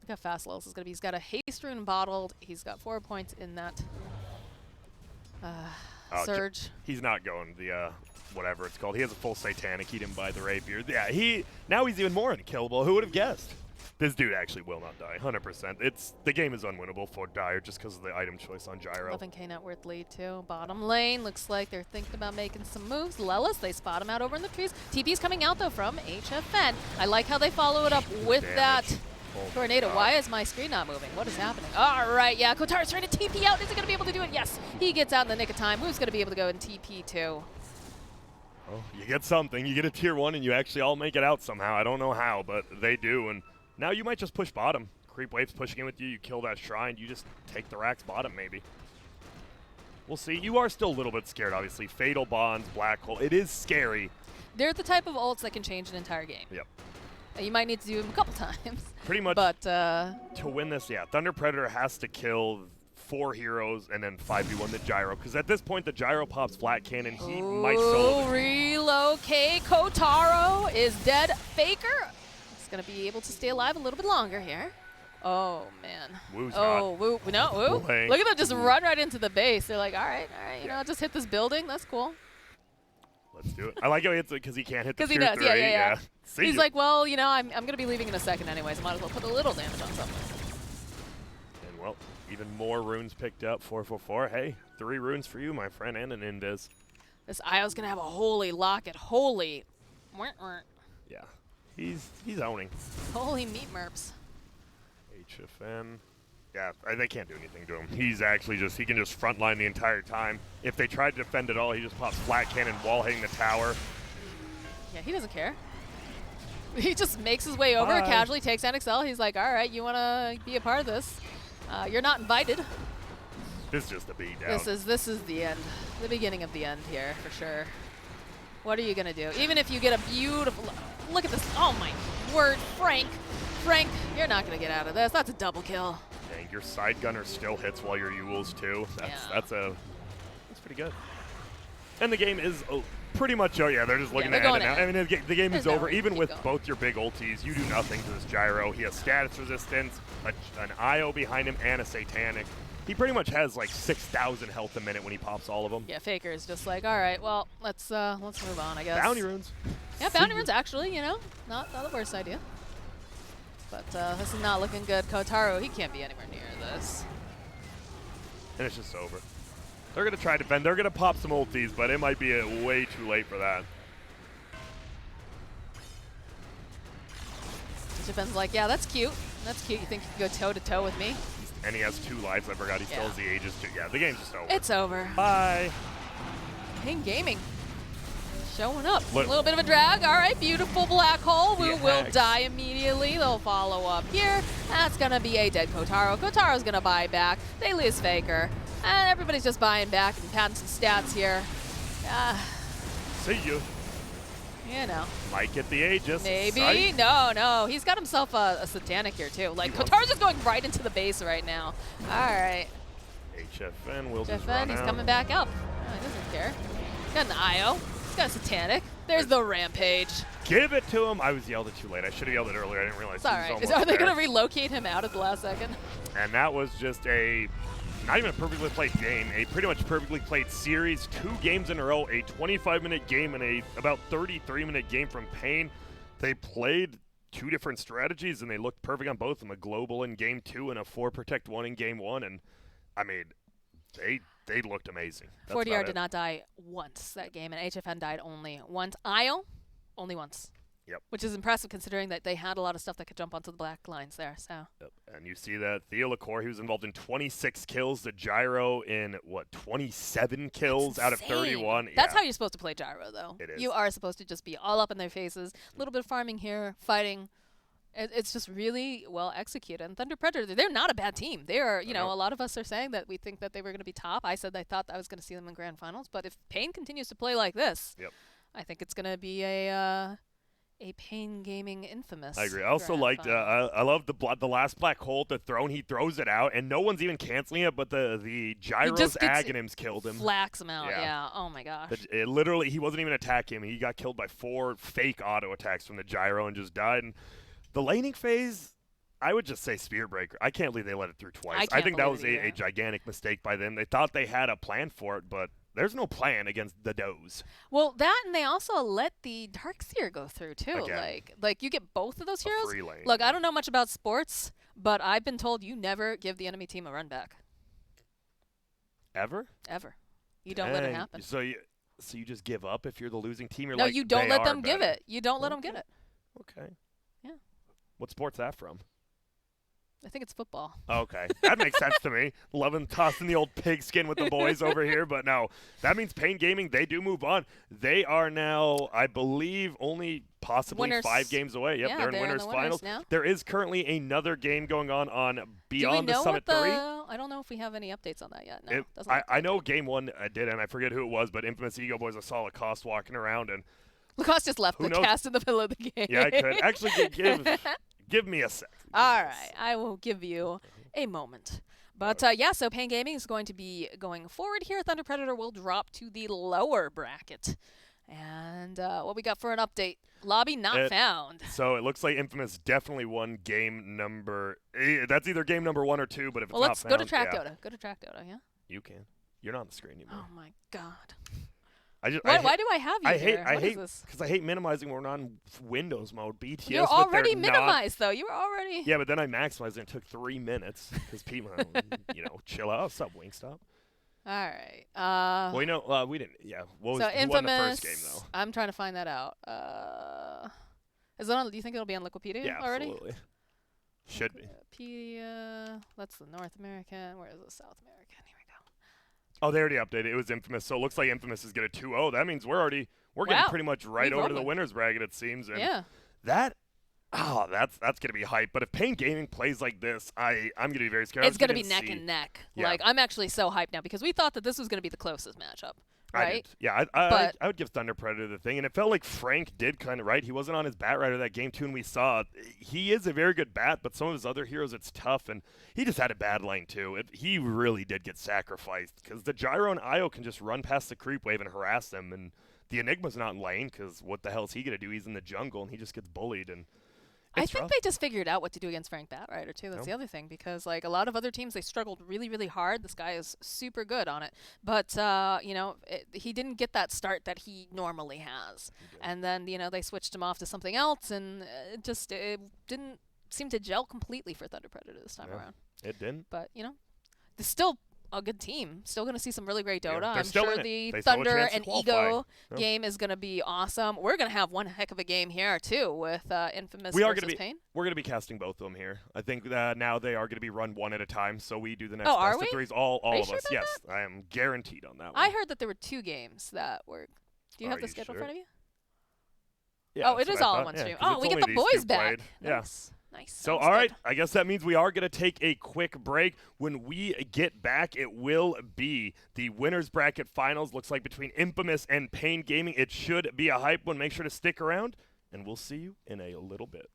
Look how fast Lils is going to be. He's got a Haste Rune bottled. He's got 4 points in that Surge.
He's not going the whatever it's called. He has a full Satanic. He didn't buy the Rapier. Yeah, now he's even more unkillable. Who would have guessed? This dude actually will not die, 100%. The game is unwinnable for Dire just because of the item choice on Gyro.
11k net worth lead too. Bottom lane looks like they're thinking about making some moves. Lelis, they spot him out over in the trees. TP's coming out though from HFN. I like how they follow it up with that Tornado. Why is my screen not moving? What is happening? All right, yeah, Kotaro's trying to TP out. Is he going to be able to do it? Yes, he gets out in the nick of time. Who's going to be able to go and TP too?
Oh, you get something. You get a tier 1 and you actually all make it out somehow. I don't know how, but they do. And now you might just push bottom. Creep wave's pushing in with you. You kill that Shrine. You just take the racks bottom, maybe. We'll see. You are still a little bit scared, obviously. Fatal Bonds, Black Hole. It is scary.
They're the type of ults that can change an entire game.
Yep.
You might need to do them a couple times.
Pretty much.
But
to win this, yeah, Thunder Predator has to kill 4 heroes and then 5v1 the Gyro. Because at this point, the Gyro pops Flat Cannon. He might solo.
Relocate. Kotaro is dead. Faker going to be able to stay alive a little bit longer here. Oh, man.
Wu's
Wu. No, Wu. Look at them just run right into the base. They're like, all right, you know, just hit this building. That's cool.
Let's do it. I like how he hits it because he can't hit the tier 3.
Because he does, yeah. He's
you.
like, well, you know, I'm going to be leaving in a second anyways. I might as well put a little damage on something.
And, well, even more runes picked up. 444. Hey, 3 runes for you, my friend, and an Indiz.
This Io's going to have a holy locket. Holy.
Yeah. He's owning.
Holy meat merps.
HFN. Yeah, they can't do anything to him. He's actually he can just frontline the entire time. If they tried to defend at all, he just pops Flat Cannon wall hitting the tower.
Yeah, he doesn't care. He just makes his way over, casually takes NXL. He's like, all right, you want to be a part of this? You're not invited.
This is just a beatdown.
This is the end. The beginning of the end here, for sure. What are you going to do? Even if you get a beautiful... Look at this. Oh, my word. Frank, you're not going to get out of this. That's a double kill.
Dang, your side gunner still hits while your Yules, too. That's pretty good. And the game is pretty much, they're just looking to end it now. I mean, the game is over. Even with both your big ultis, you do nothing to this Gyro. He has status resistance, an IO behind him, and a Satanic. He pretty much has like 6,000 health a minute when he pops all of them.
Yeah, Faker is just like, all right, well, let's move on, I guess.
Bounty runes.
Yeah, bounty runes actually, you know, not the worst idea. But this is not looking good. Kotaro, he can't be anywhere near this.
And it's just over. They're going to try to defend. They're going to pop some ultis, but it might be way too late for that.
Japan's like, yeah, that's cute. That's cute. You think you can go toe-to-toe with me?
And he has 2 lives. I forgot he still has the Aegis too. Yeah, the game's just over.
It's over.
Bye.
paiN Gaming showing up. A little bit of a drag. All right, beautiful black hole. Woo will die immediately. They'll follow up here. That's going to be a dead Kotaro. Kotaro's going to buy back. They lose Faker. And everybody's just buying back and padding some stats here.
See you.
You know.
Might get the Aegis.
Maybe.
Right?
No. He's got himself a Satanic here, too. Like, Kotaro's just going right into the base right now. All right.
HFN will just run
he's
out.
coming back up. Oh, he doesn't care. He's got an IO. He's got a Satanic. There's the Rampage.
Give it to him. I was yelled it too late. I should have yelled it earlier. I didn't realize.
It's all right. Are they going to relocate him out at the last second?
And that was just not even a perfectly played game, a pretty much perfectly played series. 2 games in a row, a 25-minute game and a about 33-minute game from paiN. They played 2 different strategies, and they looked perfect on both of them. A global in game 2 and a 4-protect-1 in game 1. And, I mean, they looked amazing.
40R did not die once that game, and HFN died only once. IO, only once.
Yep.
Which is impressive considering that they had a lot of stuff that could jump onto the black lines there. So.
Yep. And you see that Theo LaCour, he was involved in 26 kills. The Gyro in, 27 kills out of 31.
That's how you're supposed to play Gyro, though.
It is.
You are supposed to just be all up in their faces. A little bit of farming here, fighting. It's just really well executed. And Thunder Predator, they're not a bad team. They are, you know, a lot of us are saying that we think that they were going to be top. I said I thought I was going to see them in grand finals. But if paiN continues to play like this, I think it's going to be a paiN Gaming infamous.
I agree. I also liked, I love the last black hole, the throne. He throws it out, and no one's even canceling it, but the Gyro's Aghanims killed him.
Flacks him out, yeah. Oh, my gosh.
It literally, he wasn't even attacking him. He got killed by 4 fake auto attacks from the Gyro and just died. And the laning phase, I would just say Spear Breaker. I can't believe they let it through twice. I think that was a gigantic mistake by them. They thought they had a plan for it, but there's no plan against the Does.
Well, that, and they also let the Darkseer go through, too.
Again,
like you get both of those heroes.
Free lane.
Look, I don't know much about sports, but I've been told you never give the enemy team a run back.
Ever?
Ever. You don't let it happen.
So you just give up if you're the losing team? You're
no,
like,
you don't let them give it. You don't let them get it.
Okay.
Yeah.
What sport's that from?
I think it's football.
Okay. That makes sense to me. Loving tossing the old pigskin with the boys over here. But no, that means paiN Gaming, they do move on. They are now, I believe, only possibly
winners.
5 games away. Yep, they're in winners finals.
Now.
There is currently another game going on Beyond
the
Summit 3.
I don't know if we have any updates on that yet. No,
I know game 1 did, and I forget who it was, but Infamous Ego Boys, I saw Lacoste walking around. And
Lacoste just left the cast in the middle of the game.
Yeah, I could. Actually, give me a sec.
All right, I will give you a moment. But yeah, so paiN Gaming is going to be going forward here. Thunder Predator will drop to the lower bracket. And what we got for an update? Lobby not found.
So it looks like Infamous definitely won game number. That's either game number 1 or 2, but if it's not found,
let's go to Track Dota. Go to Track Dota, yeah?
You can. You're not on the screen anymore.
Oh, my God.
Why
do I have you here?
I hate because I hate minimizing when we're on Windows mode. BTS.
You're already minimized, though. You were already.
Yeah, but then I maximized it and it took 3 minutes because people, chill out. What's up, Wingstop?
All right.
Well, we didn't. Yeah. Who won the first game, though?
I'm trying to find that out. Is it on? Do you think it'll be on Wikipedia already?
Absolutely. Should be.
Wikipedia. That's the North American. Where is the South American? Here we go.
Oh, they already updated. It was Infamous, so it looks like Infamous is getting 2-0. That means we're getting pretty much right over to the winners bracket, it seems. And that's gonna be hype. But if paiN Gaming plays like this, I'm gonna be very scared.
It's gonna be neck and neck. Yeah. Like, I'm actually so hyped now because we thought that this was gonna be the closest matchup. Right?
I would give Thunder Predator the thing, and it felt like Frank did kind of right. He wasn't on his bat rider that game 2, and we saw he is a very good bat, but some of his other heroes, it's tough, and he just had a bad lane too. He really did get sacrificed because the Gyro and Io can just run past the creep wave and harass them, and the Enigma's not in lane because what the hell is he gonna do? He's in the jungle, and he just gets bullied, and
I
It's
think
rough.
they just figured out what to do against Frank Batrider too. That's
No.
the other thing because like a lot of other teams, they struggled really, really hard. This guy is super good on it, but he didn't get that start that he normally has. And then they switched him off to something else, and it didn't seem to gel completely for Thunder Predator this time
Yeah.
around.
It didn't.
But they're still a good team. Still going to see some really great Dota.
They're
I'm
still
sure
in it.
the
They still have a
Thunder
chance to
and
qualify.
Ego
Yeah.
game is going to be awesome. We're going to have one heck of a game here too with Infamous
We are
versus
going to be.
paiN.
We're going to be casting both of them here. I think now they are going to be run one at a time, so we do the next
Oh, are
best
we?
of threes. All
Are you
of
sure
us.
about
Yes, I am guaranteed on that one.
I heard that there were 2 games that were. Do you
Are
have the
you
schedule
sure?
in front of you?
Yeah,
Oh, it
that's
is
what I
all
thought.
in one
Yeah,
stream.
'cause
Oh,
it's
we get
only
the
these two
boys back.
played. Yeah.
Nice. Nice.
So,
Sounds
all right,
good.
I guess that means we are going to take a quick break. When we get back, it will be the winners bracket finals. Looks like between Infamous and paiN Gaming. It should be a hype one. Make sure to stick around, and we'll see you in a little bit.